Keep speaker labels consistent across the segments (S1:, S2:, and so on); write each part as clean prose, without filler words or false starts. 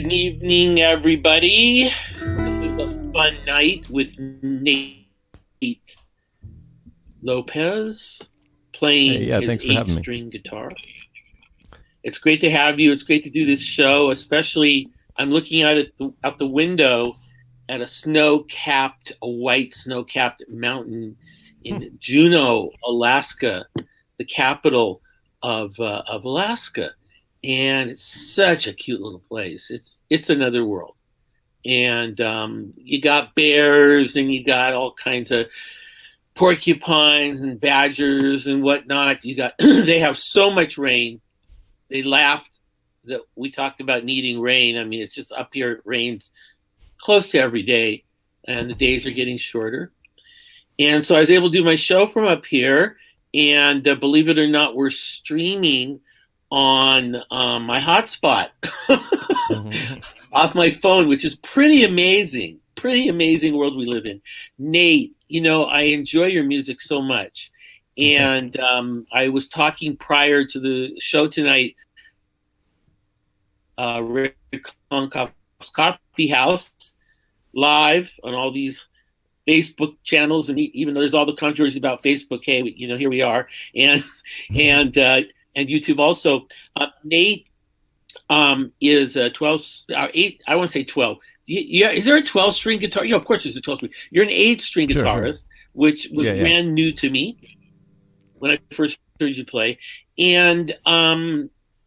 S1: Good evening, everybody. This is a fun night with Nate Lopez playing
S2: Hey, yeah,
S1: his
S2: thanks for having me.
S1: eight-string guitar. It's great to have you. It's great to do this show, especially I'm looking out the window at a white snow-capped mountain in Juneau, Alaska, the capital of Alaska. And it's such a cute little place. It's another world. And you got bears and you got all kinds of porcupines and badgers and whatnot. You got they have so much rain. They laughed that we talked about needing rain. I mean, it's just up here it rains close to every day, and the days are getting shorter. And so I was able to do my show from up here. And believe it or not, we're streaming on my hotspot off my phone, which is pretty amazing. Pretty amazing world we live in. Nate, I enjoy your music so much. And I was talking prior to the show tonight, Rick Konkoff's Coffee House, live on all these Facebook channels, and even though there's all the controversy about Facebook, hey, here we are, and YouTube also. Nate is a 12, 8. I want to say 12. Yeah, is there a 12-string guitar? Yeah, of course there's a 12-string. You're an 8-string guitarist, which was brand new to me when I first heard you play, and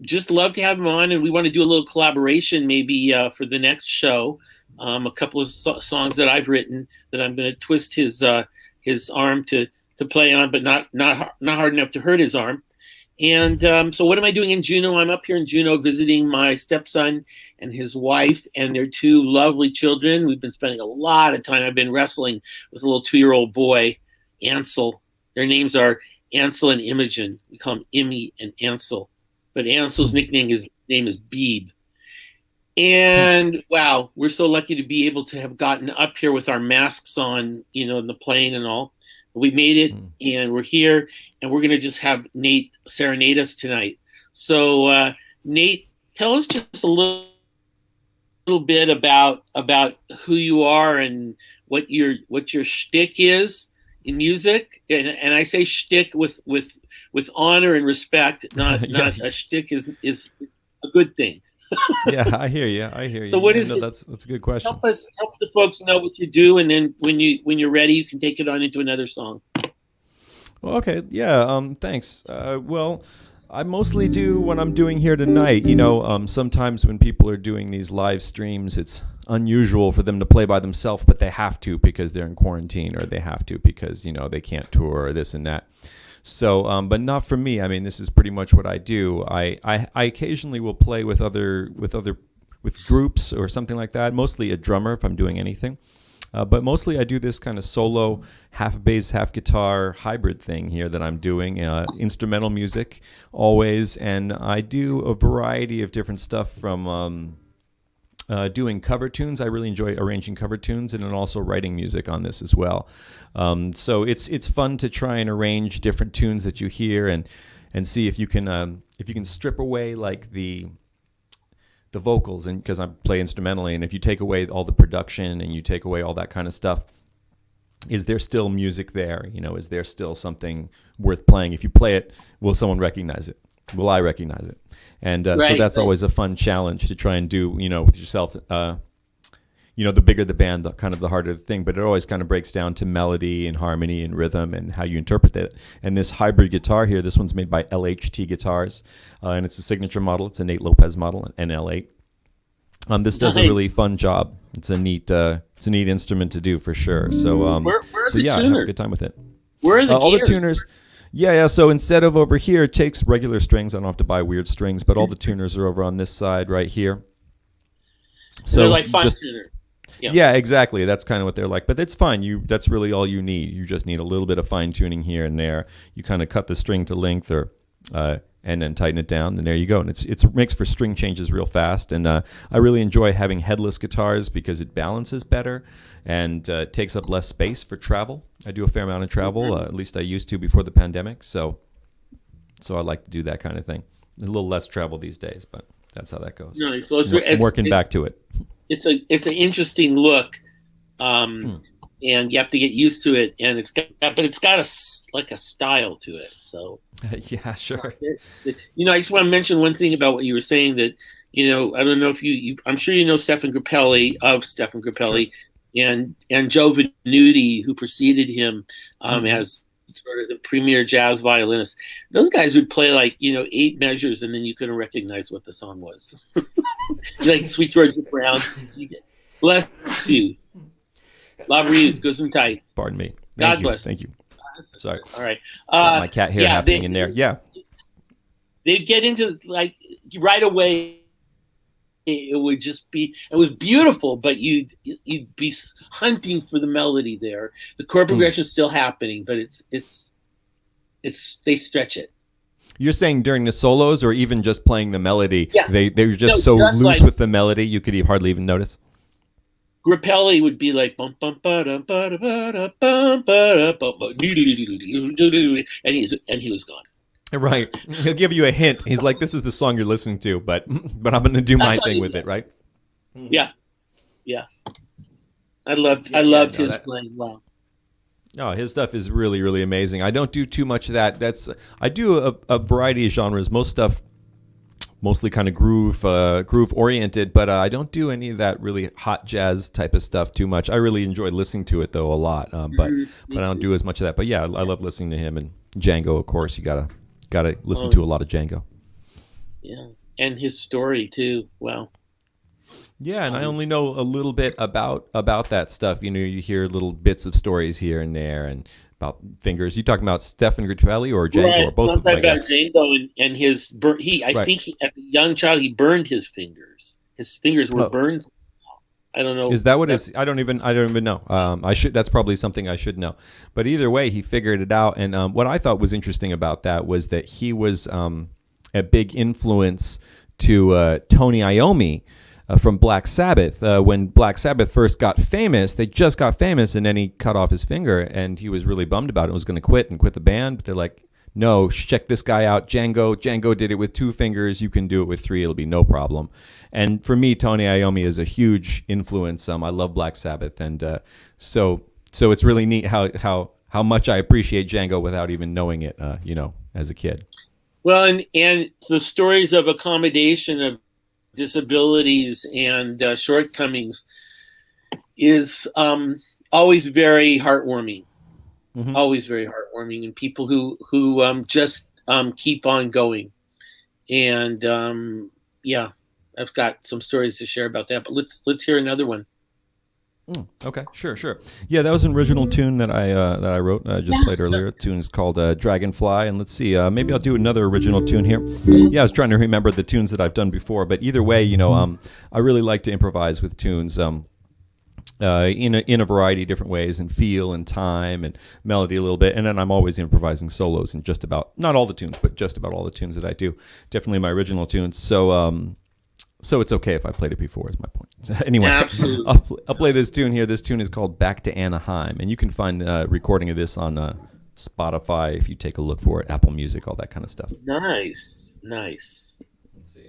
S1: just love to have him on. And we want to do a little collaboration, maybe for the next show. A couple of songs that I've written that I'm going to twist his arm to play on, but not hard enough to hurt his arm. And so what am I doing in Juneau? I'm up here in Juneau visiting my stepson and his wife and their two lovely children. We've been spending a lot of time. I've been wrestling with a little 2-year-old boy, Ansel. Their names are Ansel and Imogen. We call them Immy and Ansel. But Ansel's name is Beeb. And wow, we're so lucky to be able to have gotten up here with our masks on, in the plane and all. We made it, and we're here, and we're going to just have Nate serenade us tonight. So, Nate, tell us just a little bit about who you are and what your shtick is in music. And I say shtick with honor and respect. Not a shtick is a good thing.
S2: Yeah, I hear you.
S1: So what is it?
S2: That's a good question.
S1: Help the folks know what you do, and then when you're ready, you can take it on into another song.
S2: Well, okay, yeah. Thanks. Well, I mostly do what I'm doing here tonight. Sometimes when people are doing these live streams, it's unusual for them to play by themselves, but they have to because they're in quarantine, or they have to because they can't tour or this and that. So, but not for me. I mean, this is pretty much what I do. I occasionally will play with groups or something like that. Mostly a drummer if I'm doing anything. But mostly I do this kind of solo, half bass, half guitar hybrid thing here that I'm doing. Instrumental music always, and I do a variety of different stuff from doing cover tunes. I really enjoy arranging cover tunes, and then also writing music on this as well. So it's fun to try and arrange different tunes that you hear and see if you can strip away like the vocals, and because I play instrumentally, and if you take away all the production and you take away all that kind of stuff, is there still music there? Is there still something worth playing? If you play it, will someone recognize it? Will I recognize it? And so that's always a fun challenge to try and do, with yourself. The bigger the band, the harder the thing. But it always kind of breaks down to melody and harmony and rhythm and how you interpret it. And this hybrid guitar here, this one's made by LHT Guitars, and it's a signature model. It's a Nate Lopez model, an NL8. This does a really fun job. It's a neat instrument to do for sure. So yeah, I have a good time with it.
S1: Where are the
S2: all the tuners? Yeah. So instead of over here, it takes regular strings. I don't have to buy weird strings, but all the tuners are over on this side right here.
S1: So they're like fine tuners.
S2: Yeah, exactly. That's kind of what they're like. But it's fine. That's really all you need. You just need a little bit of fine tuning here and there. You kind of cut the string to length, or and then tighten it down, and there you go. And it makes for string changes real fast. And I really enjoy having headless guitars because it balances better and takes up less space for travel. I do a fair amount of travel, at least I used to before the pandemic. So I like to do that kind of thing. A little less travel these days, but That's how that goes.
S1: Nice. Well,
S2: I'm working back to it.
S1: It's an interesting look,
S2: Hmm.
S1: and you have to get used to it. And it's got a style to it. So
S2: Yeah, sure.
S1: I just want to mention one thing about what you were saying that I don't know if I'm sure you know Stefan Grappelli of Stefan Grappelli,
S2: Sure.
S1: and Joe Venuti, who preceded him
S2: Mm-hmm.
S1: as sort of the premier jazz violinist. Those guys would play like 8 measures, and then you couldn't recognize what the song was. Like Sweet Georgia Brown. Bless you. Love you. Gesundheit.
S2: Pardon me.
S1: God bless.
S2: Thank you. Sorry.
S1: All right.
S2: Got my cat hair happening in there. Yeah.
S1: They'd get into like right away. It was beautiful, but you'd be hunting for the melody there. The chord progression is still happening, but it's they stretch it.
S2: You're saying during the solos, or even just playing the melody?
S1: Yeah.
S2: They were just so
S1: just
S2: loose
S1: like,
S2: with the melody you could hardly even notice.
S1: Grappelli would be like bum bum ba dum ba da ba da bum ba da bum, and he was gone.
S2: Right. He'll give you a hint. He's like, "This is the song you're listening to, but I'm going to do my thing with it, right?"
S1: Yeah. I loved his playing. Wow.
S2: No, his stuff is really, really amazing. I don't do too much of that. I do a variety of genres. Most stuff, mostly kind of groove oriented, but I don't do any of that really hot jazz type of stuff too much. I really enjoy listeing to it though a lot, but I don't do as much of that. But yeah, I love listening to him and Django. Of course, you gotta listen to a lot of Django.
S1: Yeah, and his story too. Wow.
S2: Yeah, and I only know a little bit about that stuff. You hear little bits of stories here and there, and about fingers. You talking about Stefan Grappelli or Django, or both of them?
S1: I'm talking about Django and his I think as a young child he burned his fingers. His fingers were burned. I don't know.
S2: Is that what is? I don't even know. That's probably something I should know. But either way, he figured it out. And what I thought was interesting about that was that he was a big influence to Tony Iommi from Black Sabbath. When Black Sabbath first got famous, they just got famous, and then he cut off his finger, and he was really bummed about it. Was going to quit the band, but they're like, "No, check this guy out, Django. Django did it with 2 fingers. You can do it with 3. It'll be no problem." And for me, Tony Iommi is a huge influence. I love Black Sabbath, and so it's really neat how much I appreciate Django without even knowing it. As a kid.
S1: Well, and the stories of accommodation of disabilities and shortcomings is always very heartwarming. Mm-hmm. Always very heartwarming, and people who just keep on going. And I've got some stories to share about that. But let's hear another one.
S2: Okay, sure. Yeah, that was an original tune that I wrote. I just played earlier. The tune is called Dragonfly, and let's see. Maybe I'll do another original tune here. Yeah, I was trying to remember the tunes that I've done before, but either way, I really like to improvise with tunes. In a variety of different ways, and feel and time and melody a little bit, and then I'm always improvising solos in just about, not all the tunes, but just about all the tunes that I do. Definitely my original tunes. So it's okay if I played it before, is my point. So anyway,
S1: absolutely.
S2: I'll play this tune here. This tune is called "Back to Anaheim," and you can find a recording of this on Spotify if you take a look for it, Apple Music, all that kind of stuff.
S1: Nice.
S2: Let's see.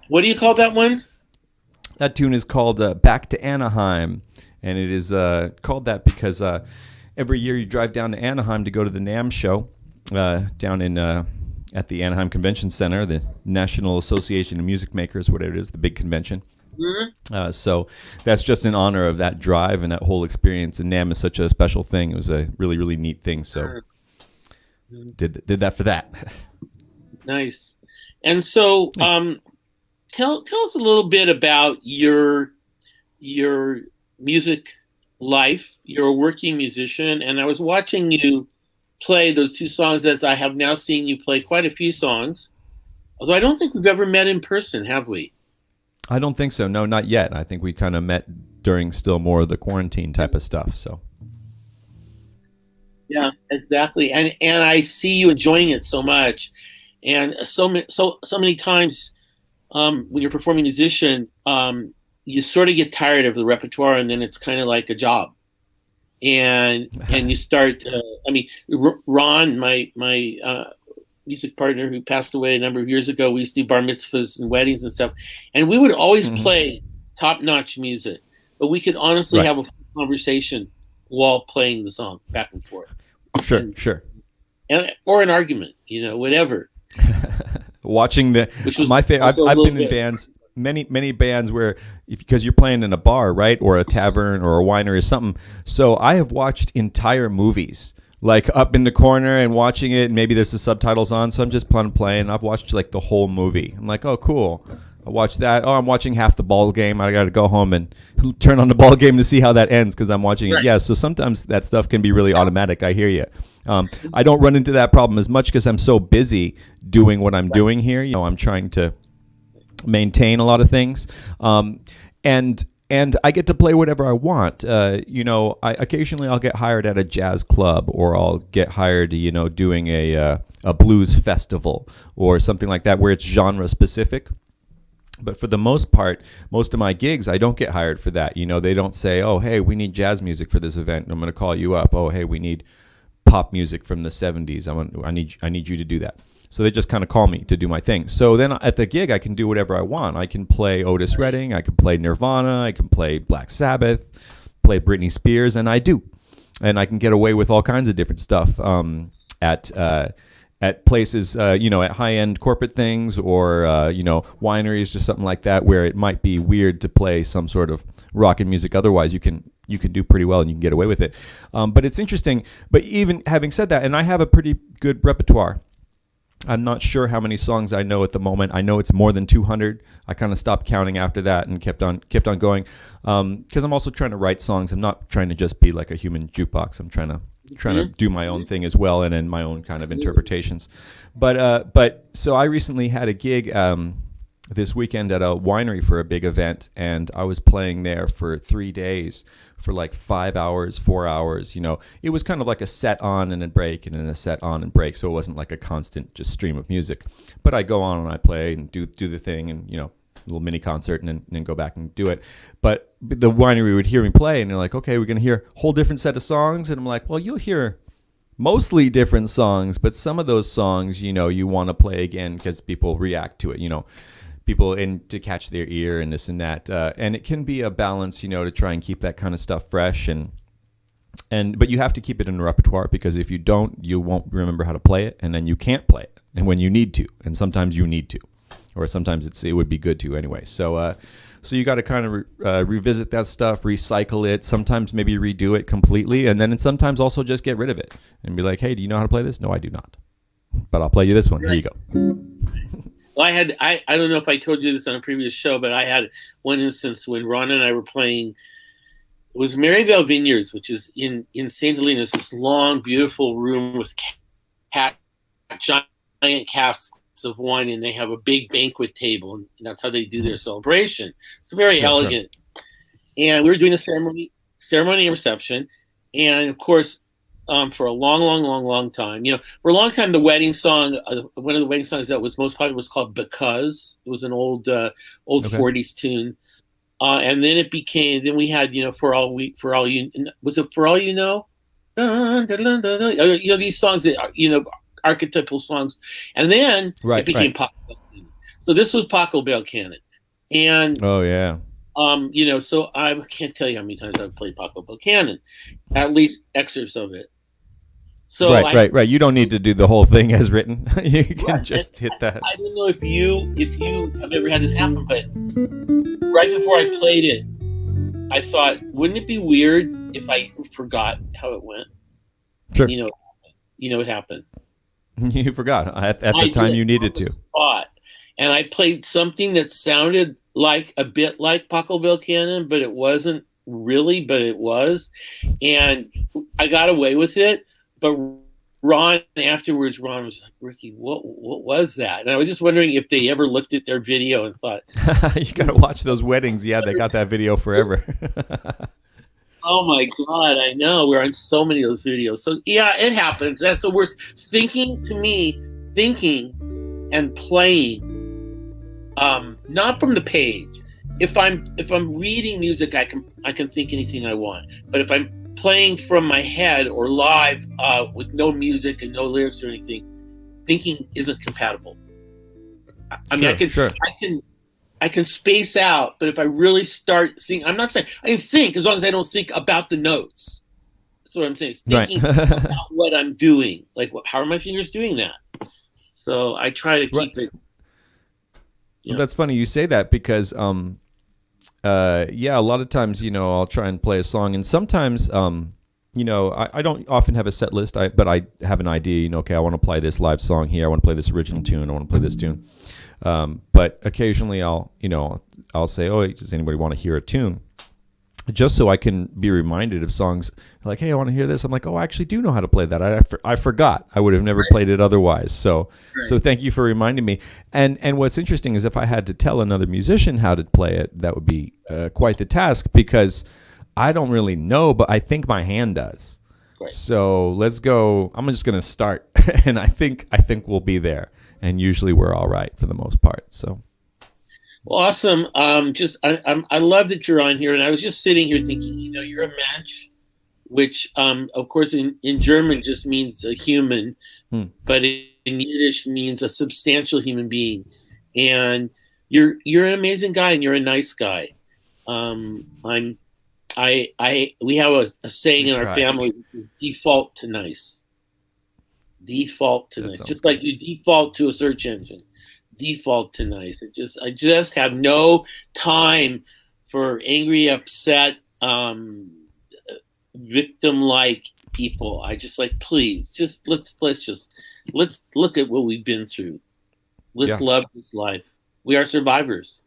S1: What do you call that one?
S2: That tune is called Back to Anaheim, and it is called that because every year you drive down to Anaheim to go to the NAMM show down in at the Anaheim Convention Center, the National Association of Music Makers, whatever it is, the big convention.
S1: Mm-hmm.
S2: So that's just in honor of that drive and that whole experience, and NAMM is such a special thing. It was a really, really neat thing, so did that for that.
S1: Nice. And so tell us a little bit about your music life. You're a working musician, and I was watching you play those two songs, as I have now seen you play quite a few songs. Although I don't think we've ever met in person, have we?
S2: I don't think so. No, not yet. I think we kind of met during still more of the quarantine type of stuff. So.
S1: Yeah, exactly. And I see you enjoying it so much, and so many times when you're a performing musician, you sort of get tired of the repertoire, and then it's kind of like a job. And you start. Ron, my music partner who passed away a number of years ago, we used to do bar mitzvahs and weddings and stuff, and we would always play top-notch music, but we could honestly have a conversation while playing the song back and forth.
S2: Sure.
S1: Or an argument, whatever.
S2: Watching my favorite. I've been in bands. Many bands where because you're playing in a bar, right, or a tavern or a winery or something. So I have watched entire movies, like up in the corner and watching it. And maybe there's the subtitles on, so I'm just playing. I've watched like the whole movie. I'm like, oh, cool. I watched that. Oh, I'm watching half the ball game. I got to go home and turn on the ball game to see how that ends because I'm watching it. Yeah, so sometimes that stuff can be really automatic. I hear you. I don't run into that problem as much because I'm so busy doing what I'm doing here. I'm trying to maintain a lot of things, and I get to play whatever I want. Occasionally I'll get hired at a jazz club, or I'll get hired, doing a blues festival or something like that where it's genre specific. But for the most part, most of my gigs, I don't get hired for that. They don't say, oh, hey, we need jazz music for this event. I'm going to call you up. Oh, hey, we need pop music from the 70s. I need you to do that. So they just kind of call me to do my thing. So then at the gig, I can do whatever I want. I can play Otis Redding. I can play Nirvana. I can play Black Sabbath, play Britney Spears, and I do. And I can get away with all kinds of different stuff at places, at high-end corporate things or, wineries or something like that, where it might be weird to play some sort of rockin' music. Otherwise, you can do pretty well and you can get away with it. But it's interesting. But even having said that, and I have a pretty good repertoire. I'm not sure how many songs I know at the moment. I know it's more than 200. I kind of stopped counting after that and kept on going, because I'm also trying to write songs. I'm not trying to just be like a human jukebox. I'm trying to do my own thing as well, and in my own kind of interpretations. But so I recently had a gig this weekend at a winery for a big event, and I was playing there for 3 days for like 5 hours, 4 hours. It was kind of like a set on and a break and then a set on and break, so it wasn't like a constant just stream of music. But I go on and I play and do the thing, and a little mini concert, and then go back and do it. But the winery would hear me play, and they're like, okay, we're gonna hear a whole different set of songs. And I'm like, well, you'll hear mostly different songs, but some of those songs, you want to play again because people react to it. People in to catch their ear and this and that, and it can be a balance, to try and keep that kind of stuff fresh, but you have to keep it in the repertoire, because if you don't, you won't remember how to play it, and then you can't play it, and when you need to, and sometimes you need to, or sometimes it would be good to anyway. So you got to kind of revisit that stuff, recycle it, sometimes maybe redo it completely, and then sometimes also just get rid of it and be like, hey, do you know how to play this? No, I do not, but I'll play you this one. Here you go.
S1: Well, I don't know if I told you this on a previous show, but I had one instance when Ron and I were playing. It was Maryvale Vineyards, which is in St. Helena. It's this long, beautiful room with giant casks of wine, and they have a big banquet table, and that's how they do their celebration. It's very elegant. Sure. And we were doing the ceremony and reception, and of course, for a long time, for a long time, the wedding song, one of the wedding songs that was most popular was called "Because." It was an old 40s tune, and then then we had, for all you, was it For All You Know? Dun, dun, dun, dun, dun. These songs that are, archetypal songs, and then it became Paco Bell Cannon. So this was Paco Bell Cannon, and
S2: oh yeah.
S1: So I can't tell you how many times I've played Paco Bell Cannon, at least excerpts of it. So
S2: right. You don't need to do the whole thing as written. You can just hit that.
S1: I don't know if you have ever had this happen, but right before I played it, I thought, wouldn't it be weird if I forgot how it went?
S2: Sure.
S1: What happened?
S2: You forgot at the time you needed to.
S1: And I played something that sounded a bit like Paco Bell Cannon, but it wasn't really, but it was. And I got away with it. But Ron was like, Ricky, what was that? And I was just wondering if they ever looked at their video and thought,
S2: you got to watch those weddings. Yeah, they got that video forever.
S1: Oh my God, I know. We're on so many of those videos. So yeah, it happens. That's the worst. Thinking and playing, not from the page. If I'm reading music, I can think anything I want. But if I'm playing from my head or live with no music and no lyrics or anything, thinking isn't compatible. I can space out, but if I really start thinking, I'm not saying I can think as long as I don't think about the notes. That's what I'm saying. It's thinking about what I'm doing. Like, how are my fingers doing that? So I try to keep it.
S2: Well, that's funny you say that, because a lot of times, I'll try and play a song, and sometimes, I don't often have a set list, but I have an idea, okay, I want to play this live song here, I want to play this original tune, I want to play this tune. But occasionally I'll say, oh, does anybody want to hear a tune? Just so I can be reminded of songs like, hey, I want to hear this. I'm like, oh, I actually do know how to play that. I forgot. I would have never played it otherwise. So thank you for reminding me. And what's interesting is if I had to tell another musician how to play it, that would be quite the task, because I don't really know, but I think my hand does. Right. So let's go. I'm just going to start, and I think we'll be there. And usually we're all right for the most part. So.
S1: Well, awesome. I love that you're on here, and I was just sitting here thinking, you're a Mensch, which, of course, in German just means a human, but in Yiddish means a substantial human being. And you're an amazing guy, and you're a nice guy. We have a saying in our family: default to nice. Default to nice, just like you default to a search engine. Default to nice. I just have no time for angry, upset, victim-like people. I just like, please, just let's look at what we've been through. Let's love this life. We are survivors.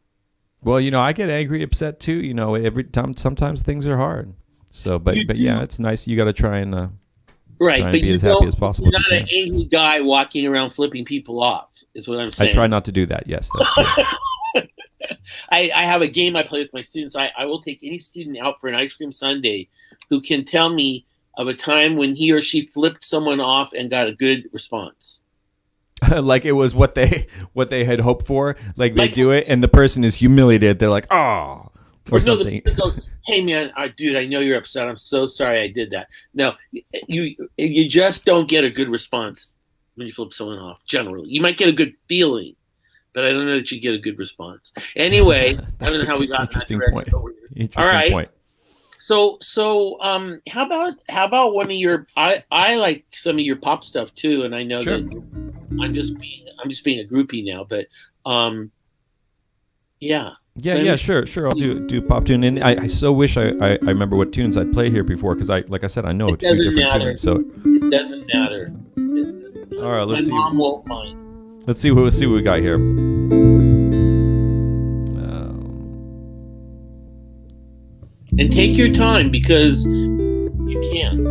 S2: Well, I get angry, upset too. Every time. Sometimes things are hard. So, but yeah, it's nice. You got to try and be as happy as possible.
S1: You're not an angry guy walking around flipping people off. Is what I'm saying.
S2: I try not to do that. Yes, that's true.
S1: I have a game I play with my students. I will take any student out for an ice cream sundae who can tell me of a time when he or she flipped someone off and got a good response.
S2: Like it was what they had hoped for. Like they do it and the person is humiliated. They're like, oh, or something.
S1: The goes, hey man, dude, I know you're upset. I'm so sorry I did that. No, you just don't get a good response when you flip someone off. Generally, you might get a good feeling, but I don't know that you get a good response. Anyway, I don't know how we got
S2: interesting
S1: that
S2: point.
S1: All right. Point. So how about one of your? I like some of your pop stuff too, and I know that I'm just being a groupie now, but yeah.
S2: Yeah, sure. I'll do pop tune, and I so wish I remember what tunes I'd play here before, because like I said, I know a few different tunes, so
S1: it doesn't matter.
S2: All right, let's see.
S1: My mom won't mind.
S2: Let's see what we got here.
S1: And take your time because you can.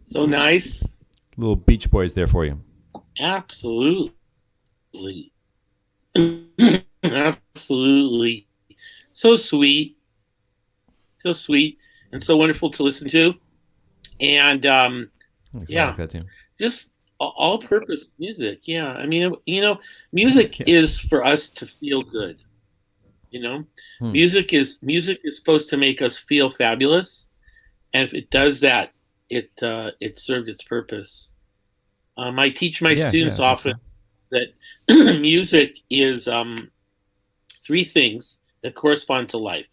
S1: So nice.
S2: Little Beach Boys there for you.
S1: Absolutely. Absolutely. So sweet. So sweet and so wonderful to listen to. And yeah,
S2: like that too.
S1: just all purpose music. Yeah. I mean, music is for us to feel good. Music is supposed to make us feel fabulous. And if it does that, it served its purpose. I teach my students often that music is three things that correspond to life.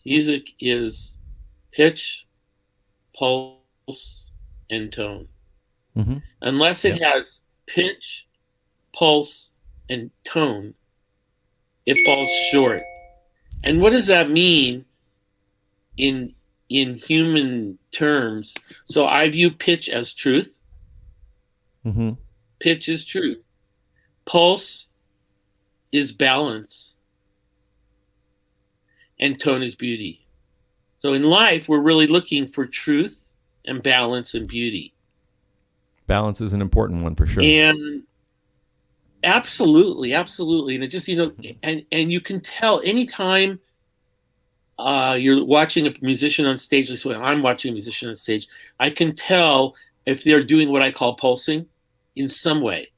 S1: Music is pitch, pulse, and tone. Mm-hmm. Unless it has pitch, pulse, and tone, it falls short. And what does that mean in human terms? So I view pitch as truth. Mm-hmm. Pitch is truth. Pulse is balance. And tone is beauty. So in life, we're really looking for truth and balance and beauty. Balance is an important one for sure. And absolutely. And it just, and you can tell anytime you're watching a musician on stage, like when I'm watching a musician on stage, I can tell if they're doing what I call pulsing in some way.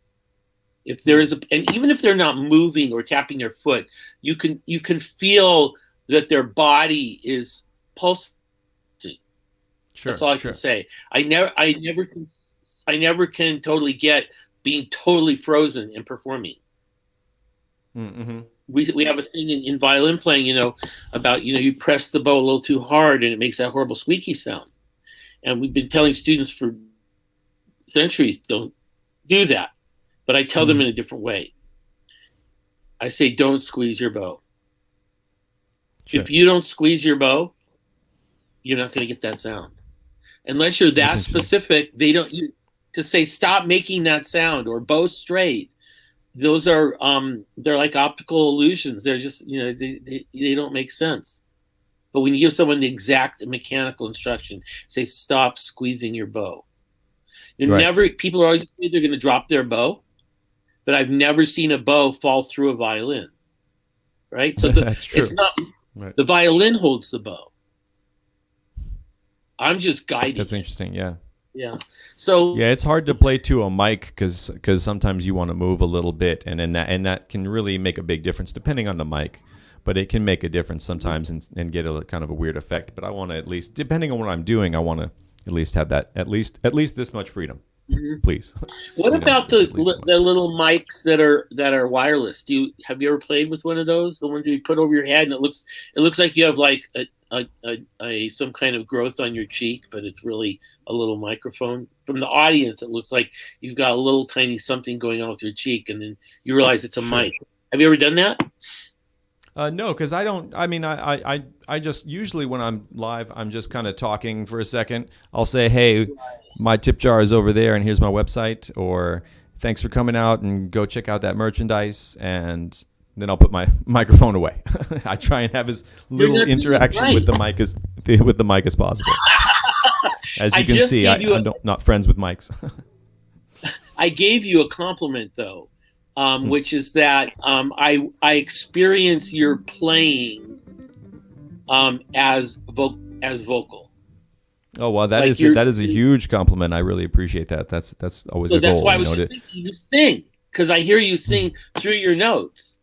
S1: If there is and even if they're not moving or tapping their foot, you can feel that their body is pulsing. Sure, that's all I can say. I never can totally get being totally frozen and performing. Mm-hmm. We have a thing in violin playing, about, you press the bow a little too hard and it makes that horrible squeaky sound. And we've been telling students for centuries, don't do that. But I tell them in a different way. I say, don't squeeze your bow. Sure. If you don't squeeze your bow, you're not going to get that sound. Unless you're that specific, to say, stop making that sound or bow straight. Those are they're like optical illusions. They're just they don't make sense. But when you give someone the exact mechanical instruction, say stop squeezing your bow. People are always afraid they're going to drop their bow, but I've never seen a bow fall through a violin. Right? So that's true. It's not the violin holds the bow. I'm just guiding. That's interesting. Yeah. Yeah. So it's hard to play to a mic because sometimes you want to move a little bit, and that can really make a big difference depending on the mic. But it can make a difference sometimes and get a kind of a weird effect. But I want to at least, depending on what I'm doing, I want to at least have that at least this much freedom, please. What about the little mics that are wireless? Have you ever played with one of those? The ones you put over your head and it looks like you have like a some kind of growth on your cheek, but it's really a little microphone. From the audience, it looks like you've got a little tiny something going on with your cheek, and then you realize it's a mic. Have you ever done that? No, because I don't. I mean, I just usually when I'm live, I'm just kind of talking for a second. I'll say, "Hey, my tip jar is over there, and here's my website," or "Thanks for coming out and go check out that merchandise," and then I'll put my microphone away. I try and have as little interaction with the mic as possible. As you can see, I'm not friends with mics. I gave you a compliment though. Which is that I experience your playing as vocal. Oh well, that is a huge compliment. I really appreciate that. That's always a goal. That's why I was just thinking you sing, because I hear you sing through your notes,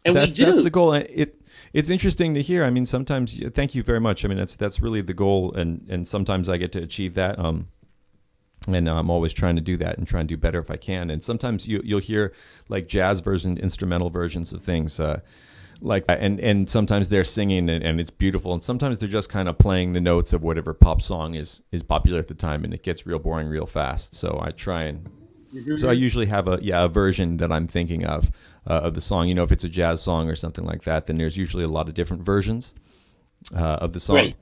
S1: and that's the goal. It's interesting to hear. I mean, sometimes thank you very much. I mean, that's really the goal, and sometimes I get to achieve that. And I'm always trying to do that and try and do better if I can. And sometimes you'll hear like jazz version, instrumental versions of things.
S2: like that. And sometimes they're singing and it's beautiful, and sometimes they're just kind of playing the notes of whatever pop song is popular at the time, and it gets real boring real fast. So I try and so I usually have a version that I'm thinking of the song. If it's a jazz song or something like that, then there's usually a lot of different versions of the song.
S1: Right.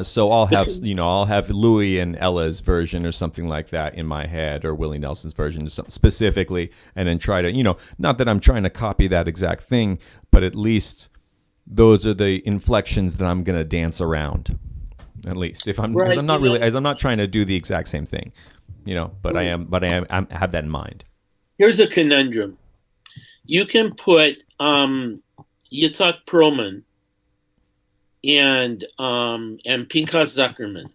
S2: So I'll have Louis and Ella's version or something like that in my head, or Willie Nelson's version specifically, and then try to, not that I'm trying to copy that exact thing, but at least those are the inflections that I'm going to dance around. At least if I'm, because I'm not really, I'm not trying to do the exact same thing, but I have that in mind.
S1: Here's a conundrum. You can put Yitzhak Perlman and Pinchas Zuckerman,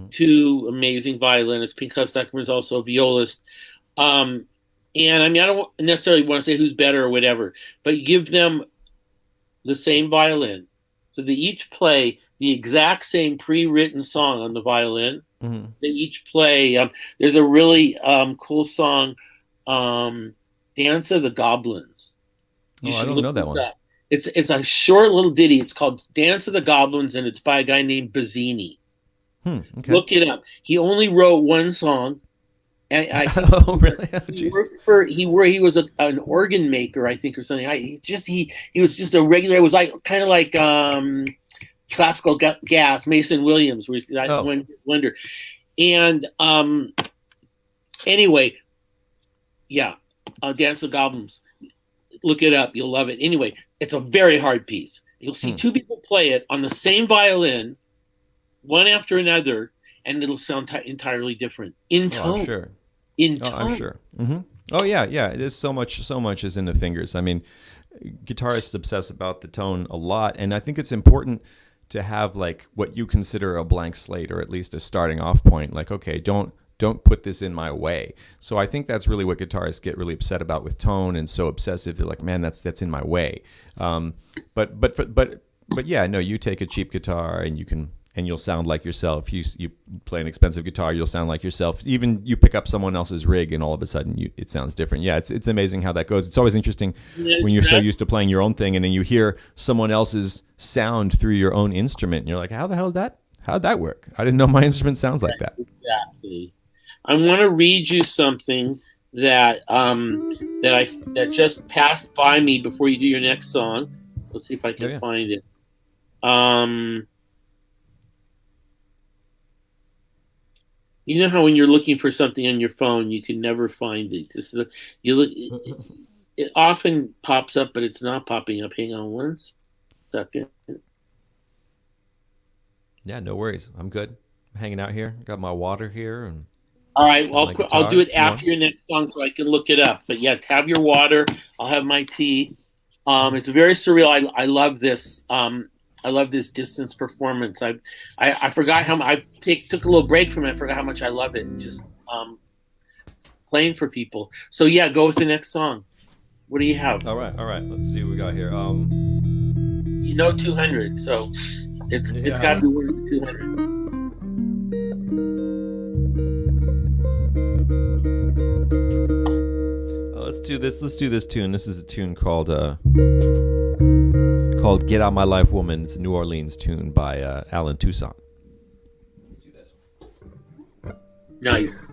S1: two amazing violinists. Pinchas Zuckerman is also a violist. And I mean, I don't necessarily want to say who's better or whatever, but give them the same violin. So they each play the exact same pre-written song on the violin. They each play, there's a really cool song, Dance of the Goblins.
S2: I don't know that one.
S1: It's a short little ditty. It's called Dance of the Goblins, and it's by a guy named Bazzini.
S2: Okay.
S1: Look it up. He only wrote one song. And
S2: oh, really? Oh,
S1: he was an organ maker, I think, or something. He was just a regular. It was like kind of like classical gas, Mason Williams, where he's Wonder. And anyway, yeah, Dance of the Goblins. Look it up. You'll love it. Anyway, it's a very hard piece. You'll see two people play it on the same violin, one after another, and it'll sound entirely different in tone.
S2: Oh, I'm sure.
S1: In tone.
S2: I'm sure. Oh, yeah. There's so much is in the fingers. I mean, guitarists obsess about the tone a lot, and I think it's important to have like what you consider a blank slate, or at least a starting off point. Like, okay, don't put this in my way. So I think that's really what guitarists get really upset about with tone, and so obsessive. They're like, man, that's in my way. But yeah, no, you take a cheap guitar and you'll sound like yourself. You play an expensive guitar, you'll sound like yourself. Even you pick up someone else's rig and all of a sudden it sounds different. Yeah, it's amazing how that goes. It's always interesting when you're so used to playing your own thing and then you hear someone else's sound through your own instrument and you're like, how the hell how'd that work? I didn't know my instrument sounds like that.
S1: Exactly. I want to read you something that that just passed by me before you do your next song. Let's see if I can find it. You know how when you're looking for something on your phone, you can never find it. It often pops up, but it's not popping up. Hang on one second.
S2: Yeah, no worries. I'm good. I'm hanging out here. Got my water here. And
S1: all right, well, I'll do it after your next song so I can look it up. But yeah, have your water. I'll have my tea. It's very surreal. I love this. I love this distance performance. I forgot how I took a little break from it. I forgot how much I love it. Just playing for people. So yeah, go with the next song. What do you have?
S2: All right. Let's see what we got here.
S1: 200. So it's got to be one of the 200.
S2: Let's do this tune. This is a tune called Get Out My Life Woman. It's a New Orleans tune by Alan Toussaint. Let's do this.
S1: Nice.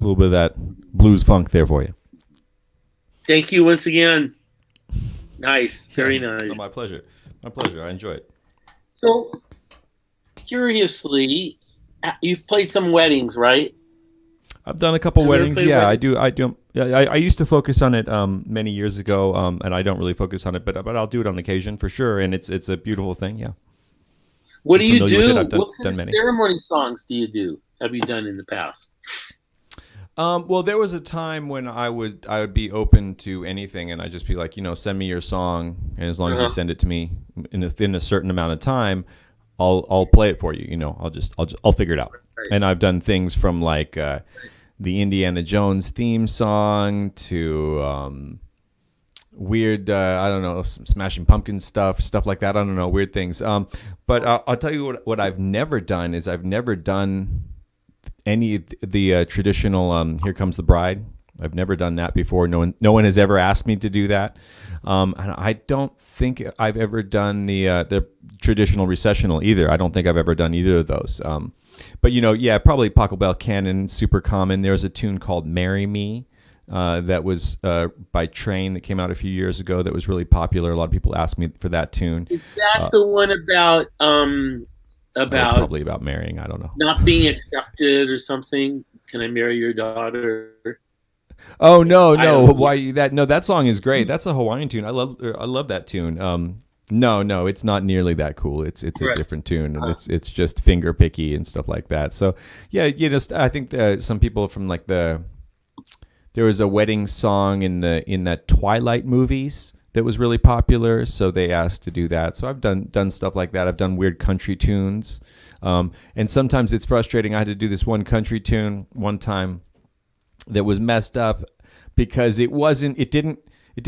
S2: little bit of that blues funk there for you.
S1: Thank you once again. Nice, very nice.
S2: No, my pleasure. My pleasure. I enjoy it.
S1: So, curiously, you've played some weddings, right?
S2: I've done a couple weddings. Yeah, I do. Yeah, I used to focus on it many years ago, and I don't really focus on it, but I'll do it on occasion for sure, and it's a beautiful thing. Yeah.
S1: What do you do?
S2: I've
S1: what kind of ceremony songs do you do? Have you done in the past?
S2: Well, there was a time when I would be open to anything, and I'd just be like, send me your song, and as long as you send it to me within a certain amount of time, I'll play it for you. I'll figure it out. Right. And I've done things from like the Indiana Jones theme song to weird, I don't know, Smashing Pumpkins stuff like that. I don't know, weird things. But I'll tell you what I've never done is I've never done any of the traditional Here Comes the Bride. I've never done that before. No one has ever asked me to do that. And I don't think I've ever done the traditional recessional either. I don't think I've ever done either of those. But probably Pachelbel Canon, super common. There's a tune called "Marry Me" that was by Train that came out a few years ago. That was really popular. A lot of people ask me for that tune.
S1: Is that the one about
S2: probably about marrying? I don't know.
S1: Not being accepted or something. Can I marry your daughter?
S2: Oh no! Why that? No, that song is great. That's a Hawaiian tune. I love that tune. No, it's not nearly that cool. It's a different tune, and it's just finger picky and stuff like that. So yeah, I think some people from like there was a wedding song in that Twilight movies that was really popular, so they asked to do that. So I've done stuff like that. I've done weird country tunes, and sometimes it's frustrating. I had to do this one country tune one time that was messed up because it didn't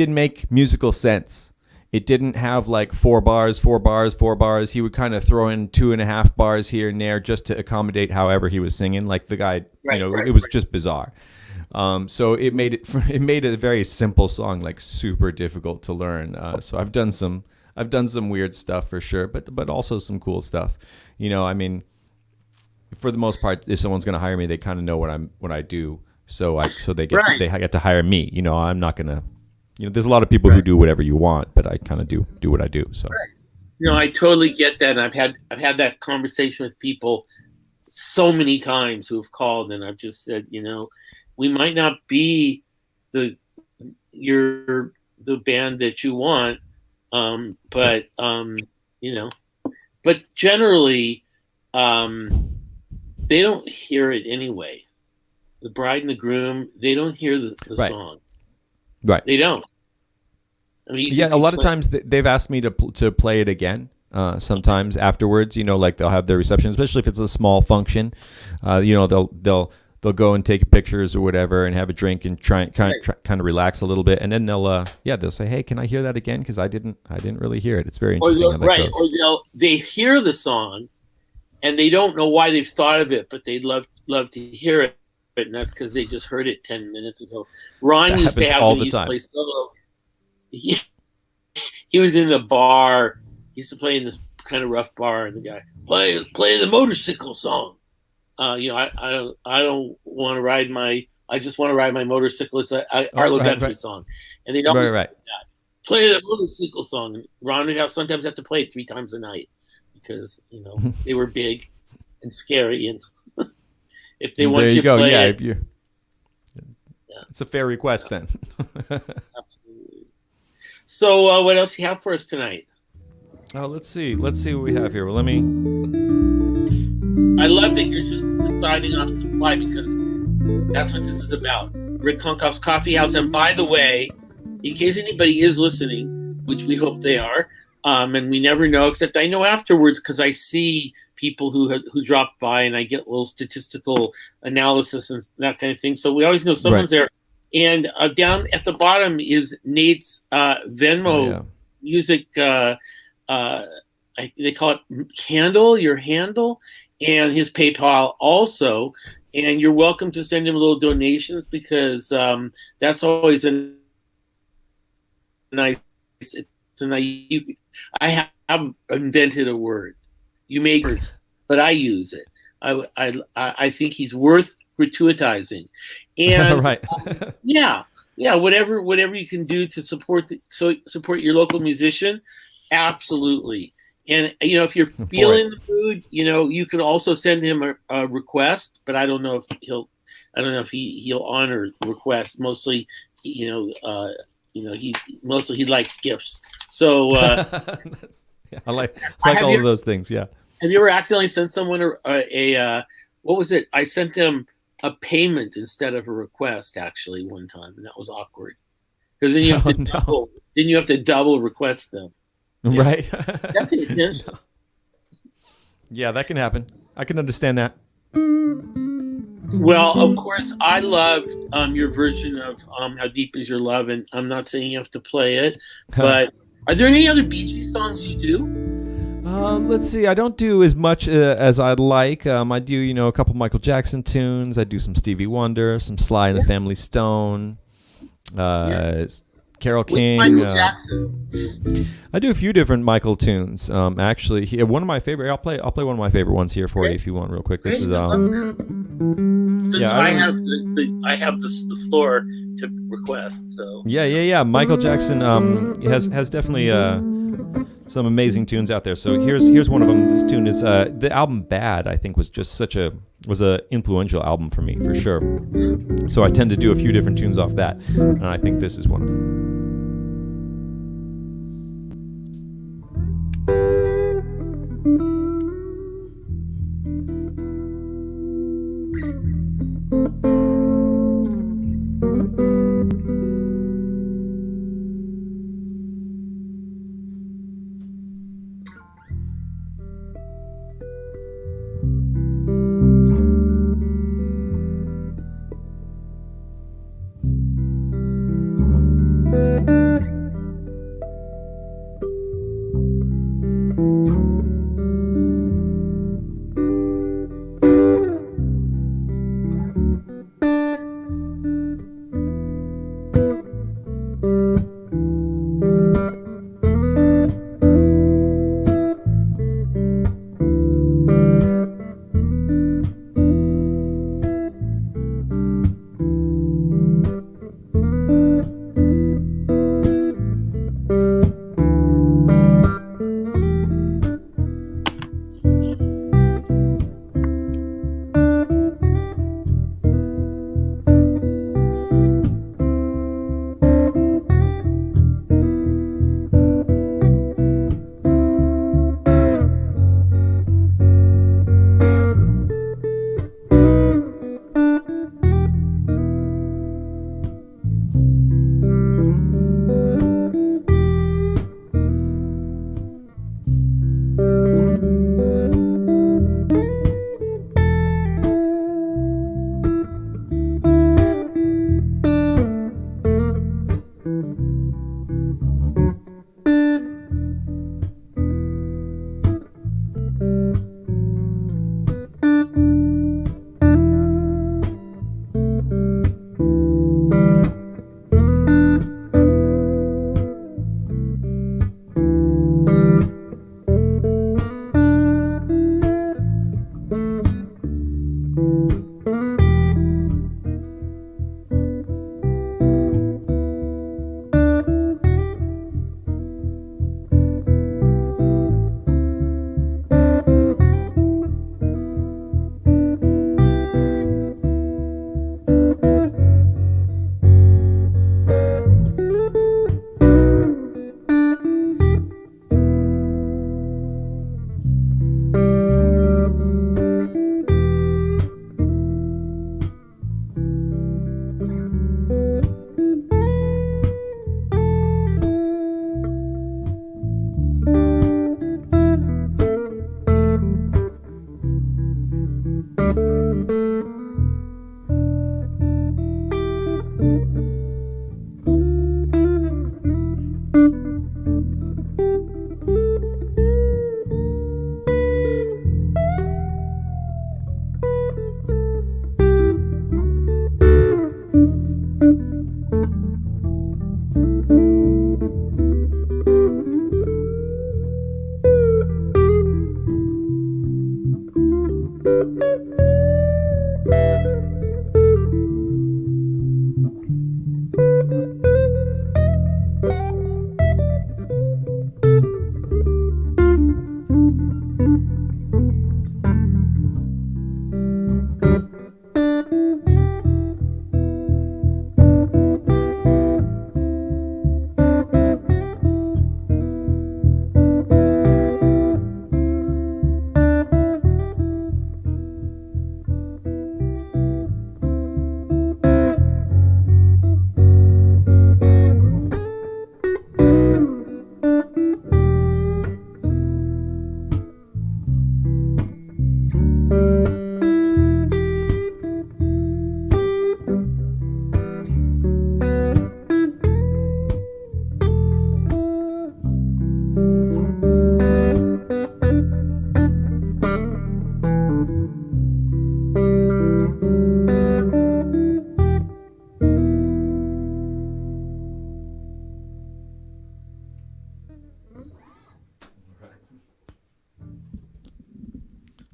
S2: make musical sense. It didn't have like 4 bars. He would kind of throw in 2.5 bars here and there just to accommodate however he was singing. Like the guy, it was just bizarre. So it made a very simple song like super difficult to learn. So I've done some weird stuff for sure, but also some cool stuff. I mean, for the most part, if someone's going to hire me, they kind of know what I do. So they get to hire me. I'm not gonna. There's a lot of people who do whatever you want, but I kind of do what I do. So.
S1: I totally get that. And I've had that conversation with people so many times who have called, and I've just said, we might not be the band that you want, but but generally, they don't hear it anyway. The bride and the groom, they don't hear the song.
S2: Right.
S1: They don't. I mean,
S2: a lot of times they've asked me to play it again. Sometimes afterwards, like they'll have their reception, especially if it's a small function. They'll go and take pictures or whatever and have a drink and try kind of relax a little bit, and then they'll say, "Hey, can I hear that again? Because I didn't really hear it." It's very interesting how that goes.
S1: Or they hear the song, and they don't know why they've thought of it, but they'd love to hear it. And that's because they just heard it 10 minutes ago. Ron used to have when he used to play solo. He was in the bar. He used to play in this kind of rough bar, and the guy play the motorcycle song. I don't want to ride my. I just want to ride my motorcycle. It's a Arlo Guthrie song, and they'd always play the motorcycle song. And Ron would sometimes have to play it 3 times a night because they were big and scary and. If they want you to play it.
S2: It's a fair request then.
S1: Absolutely. So what else you have for us tonight?
S2: Let's see what we have here. Well, let me.
S1: I love that you're just deciding on to fly because that's what this is about. Rick Kunkoff's Coffee House. And by the way, in case anybody is listening, which we hope they are, and we never know, except I know afterwards because I see people who drop by and I get a little statistical analysis and that kind of thing. So we always know someone's there. And down at the bottom is Nate's Venmo music. They call it your handle, and his PayPal also. And you're welcome to send him little donations because that's always a nice. I have invented a word. You may, but I use it. I think he's worth gratuitizing, and
S2: Right.
S1: yeah, yeah, whatever you can do to support your local musician, absolutely. And if you're feeling the mood, you could also send him a request, but I don't know if he'll honor requests. Mostly, he likes gifts. So
S2: Yeah, I like all of those things. Yeah.
S1: have you ever accidentally sent someone what was it? I sent them a payment instead of a request, actually, one time, and that was awkward because then you have to double request them. Yeah.
S2: Right.
S1: That makes sense.
S2: Yeah, that can happen. I can understand that.
S1: Well, of course, I love your version of "How Deep Is Your Love," and I'm not saying you have to play it, but are there any other Bee Gees songs you do?
S2: Let's see. I don't do as much as I'd like. I do, a couple Michael Jackson tunes. I do some Stevie Wonder, some Sly and the Family Stone, Carole King.
S1: Michael Jackson.
S2: I do a few different Michael tunes. Actually, one of my favorite. I'll play one of my favorite ones here for you if you want, real quick. This is
S1: I have the floor to request. So
S2: yeah. Michael Jackson has definitely some amazing tunes out there. So here's one of them. This tune is the album Bad. I think was just was a influential album for me, for sure. So I tend to do a few different tunes off that, and I think this is one of them.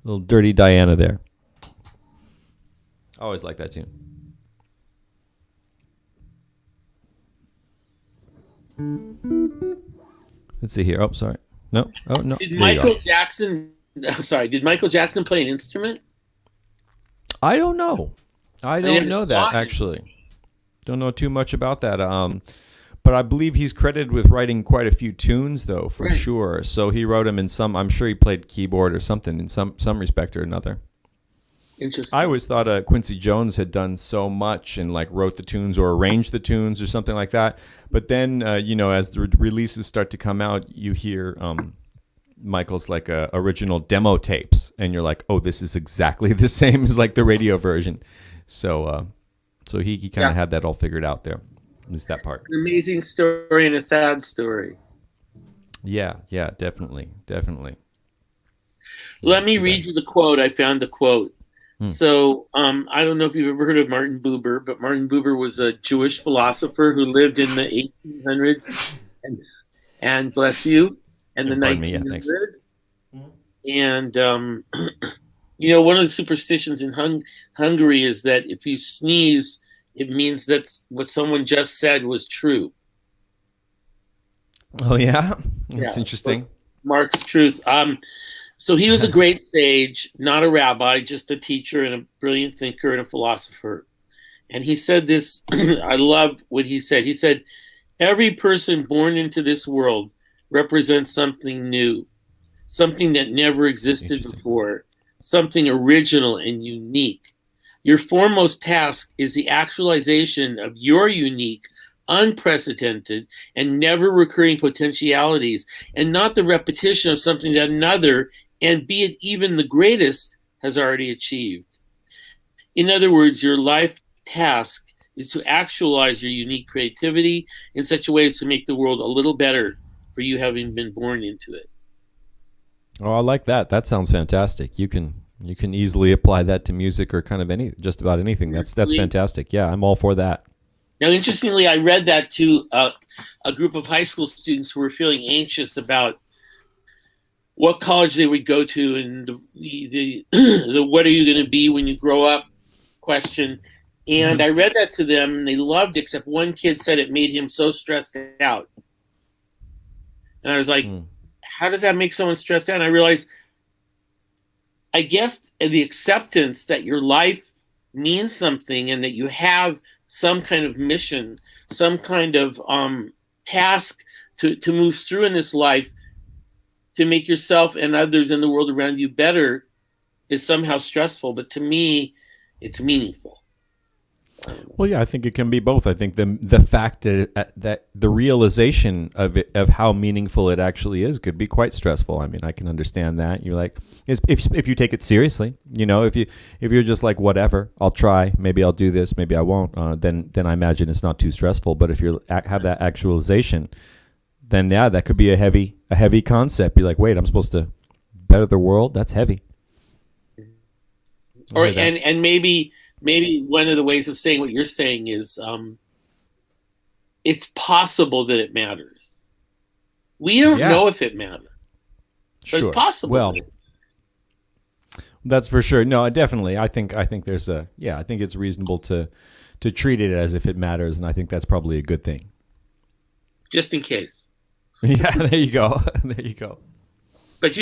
S2: Little Dirty Diana there. I always like that tune. Let's see here. Oh, sorry. No. Oh, no.
S1: Did
S2: There
S1: Michael Jackson? Sorry, did Michael Jackson play an instrument?
S2: I don't know. I don't know that
S1: saw him.
S2: actually. Don't know too much about that. But I believe he's credited with writing quite a few tunes, though, for
S1: Right.
S2: sure. So he wrote them in some. I'm sure he played keyboard or something in some respect or another.
S1: Interesting.
S2: I always thought Quincy Jones had done so much and like wrote the tunes or arranged the tunes or something like that. But then, as the releases start to come out, you hear Michael's like original demo tapes, and you're like, oh, this is exactly the same as like the radio version. So he kind of had that all figured out there. Is that part?
S1: An amazing story and a sad story.
S2: Yeah, definitely.
S1: Let me read you the quote. I found the quote. So I don't know if you've ever heard of Martin Buber, but Martin Buber was a Jewish philosopher who lived in the 1800s and bless you, and the 1900s. And one of the superstitions in Hungary is that if you sneeze, it means that's what someone just said was true.
S2: Oh yeah, that's interesting.
S1: Mark's truth. So he was a great sage, not a rabbi, just a teacher and a brilliant thinker and a philosopher. And he said this, I love what he said. He said, every person born into this world represents something new, something that never existed before, something original and unique. Your foremost task is the actualization of your unique, unprecedented, and never recurring potentialities, and not the repetition of something that another, and be it even the greatest, has already achieved. In other words, your life task is to actualize your unique creativity in such a way as to make the world a little better for you having been born into it.
S2: Oh, I like that. That sounds fantastic. You can easily apply that to music or kind of just about anything. That's fantastic. Yeah, I'm all for that.
S1: Now, interestingly, I read that to a group of high school students who were feeling anxious about what college they would go to and the what are you going to be when you grow up question. And I read that to them and they loved it, except one kid said it made him so stressed out. And I was like, how does that make someone stressed out? And I realized, I guess the acceptance that your life means something and that you have some kind of mission, some kind of task to move through in this life to make yourself and others in the world around you better is somehow stressful. But to me, it's meaningful.
S2: Well, yeah, I think it can be both. I think the fact that the realization of how meaningful it actually is could be quite stressful. I mean, I can understand that. You're like, if you take it seriously, if you're just like, whatever, I'll try, maybe I'll do this, maybe I won't, then I imagine it's not too stressful. But if you have that actualization, then yeah, that could be a heavy concept. You're like, wait, I'm supposed to better the world? That's heavy.
S1: Or and maybe one of the ways of saying what you're saying is it's possible that it matters. We don't know if it matters. But it's possible.
S2: Well, that's for sure. No, definitely. I think there's I think it's reasonable to treat it as if it matters, and I think that's probably a good thing.
S1: Just in case.
S2: Yeah, there you go. There you go.
S1: But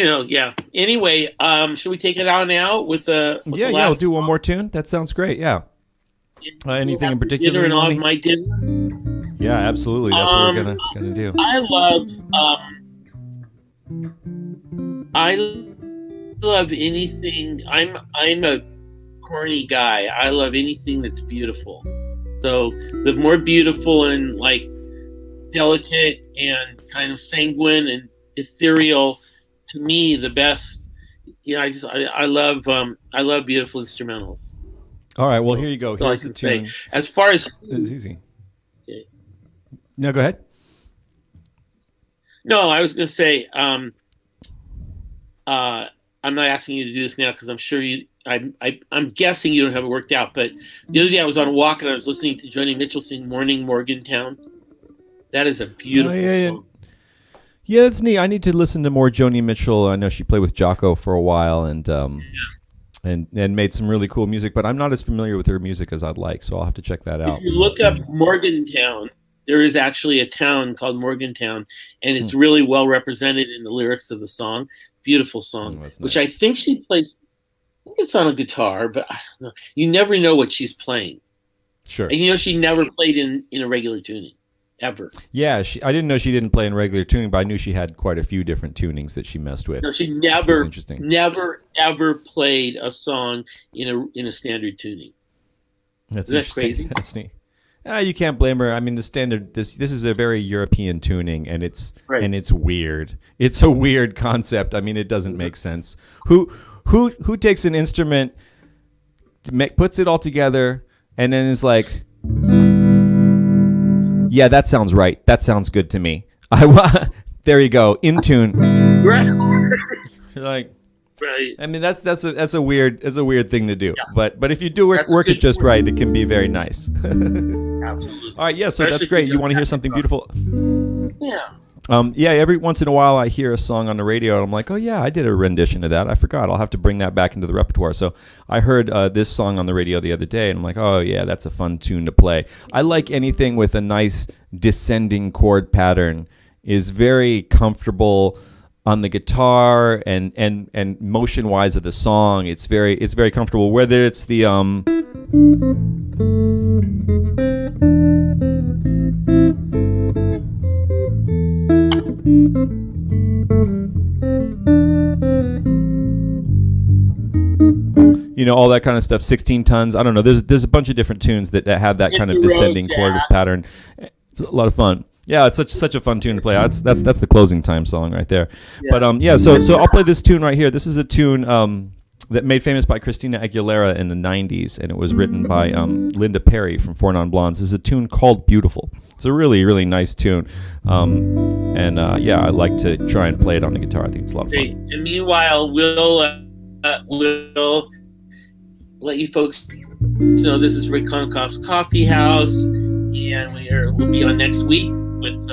S1: Anyway, should we take it on out with the
S2: I'll do one more tune. That sounds great. Yeah. Anything in particular?
S1: Dinner and all of my dinner.
S2: Yeah, absolutely. That's what we're gonna do.
S1: I love anything. I'm a corny guy. I love anything that's beautiful. So the more beautiful and like delicate and kind of sanguine and ethereal, to me, the best. I love beautiful instrumentals.
S2: All right, well, here you go. Here's the tune.
S1: Say. As far as
S2: it's easy. Okay. No, go ahead.
S1: No, I was going to say, I'm not asking you to do this now because I'm sure I'm guessing you don't have it worked out. But the other day I was on a walk and I was listening to Joni Mitchell sing "Morning Morgantown." That is a beautiful song.
S2: Yeah, that's neat. I need to listen to more Joni Mitchell. I know she played with Jocko for a while and made some really cool music, but I'm not as familiar with her music as I'd like, so I'll have to check that
S1: If
S2: out.
S1: you look up Morgantown, there is actually a town called Morgantown, and
S2: Hmm.
S1: it's really well represented in the lyrics of the song. Beautiful
S2: Oh,
S1: song,
S2: that's
S1: which I
S2: nice.
S1: think she plays. I think it's on a guitar, but I don't know. You never know what she's playing,
S2: Sure.
S1: and she never played in a regular tuning, ever.
S2: Yeah, I didn't know she didn't play in regular tuning, but I knew she had quite a few different tunings that she messed with,
S1: No, she
S2: which was
S1: never,
S2: interesting.
S1: never, ever played a song in a standard tuning.
S2: That's
S1: Is that
S2: interesting.
S1: crazy?
S2: That's neat. You can't blame her. I mean, the standard this is a very European tuning, and
S1: Right.
S2: it's weird. It's a weird concept. I mean, it doesn't make sense. Who takes an instrument, puts it all together, and then is like, yeah, that sounds right. That sounds good to me. There you go, in tune.
S1: Right.
S2: You're like,
S1: Right.
S2: I mean, that's a weird thing to do.
S1: Yeah.
S2: But if you do
S1: That's a
S2: work it
S1: good
S2: just
S1: point.
S2: right, it can be very nice.
S1: Absolutely.
S2: All right, yeah, so that's
S1: Especially
S2: great.
S1: if
S2: You want to hear something beautiful?
S1: Yeah.
S2: Yeah, every once in a while I hear a song on the radio and I'm like, oh yeah, I did a rendition of that. I forgot. I'll have to bring that back into the repertoire. So I heard this song on the radio the other day and I'm like, oh yeah, that's a fun tune to play. I like anything with a nice descending chord pattern is very comfortable on the guitar and motion wise of the song. It's very comfortable. Whether it's the all that kind of stuff, 16 tons. I don't know. There's a bunch of different tunes that have that kind of descending chord pattern. It's a lot of fun. Yeah, it's such a fun tune to play. That's the closing time song right there.
S1: Yeah.
S2: But yeah, so I'll play this tune right here. This is a tune that made famous by Christina Aguilera in the 90s, and it was written by Linda Perry from Four Non Blondes. This is a tune called Beautiful. It's a really, really nice tune. Yeah, I like to try and play it on the guitar. I think it's a lot of
S1: Great.
S2: fun.
S1: And meanwhile, we'll let you folks know this is Rick Konkoff's Coffee House, and we'll be on next week with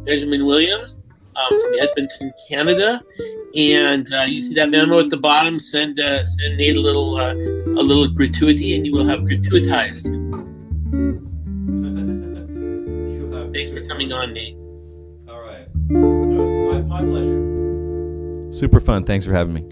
S1: Benjamin Williams from Edmonton, Canada. And you see that memo at the bottom. Send Nate a little gratuity, and you will have gratuitized. Thanks for coming on, Nate.
S2: All right. No, it's my pleasure. Super fun. Thanks for having me.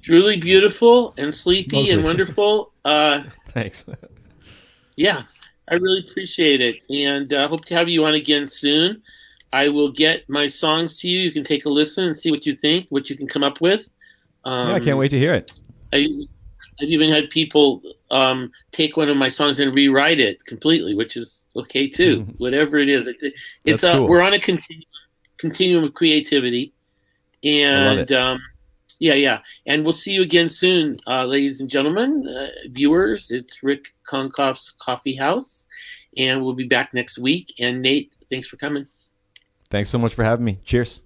S1: Truly beautiful and sleepy and
S2: Mostly.
S1: wonderful.
S2: Thanks.
S1: Yeah, I really appreciate it, and hope to have you on again soon. I will get my songs to you. You can take a listen and see what you think, what you can come up with.
S2: Yeah, I can't wait to hear it.
S1: I, I've even had people take one of my songs and rewrite it completely, which is okay too. Whatever it is, it's
S2: That's cool.
S1: we're on a continuum of creativity,
S2: I love
S1: and
S2: it.
S1: yeah, and we'll see you again soon, ladies and gentlemen, viewers. It's Rick Konkoff's Coffee House, and we'll be back next week. And Nate, thanks for coming.
S2: Thanks so much for having me. Cheers.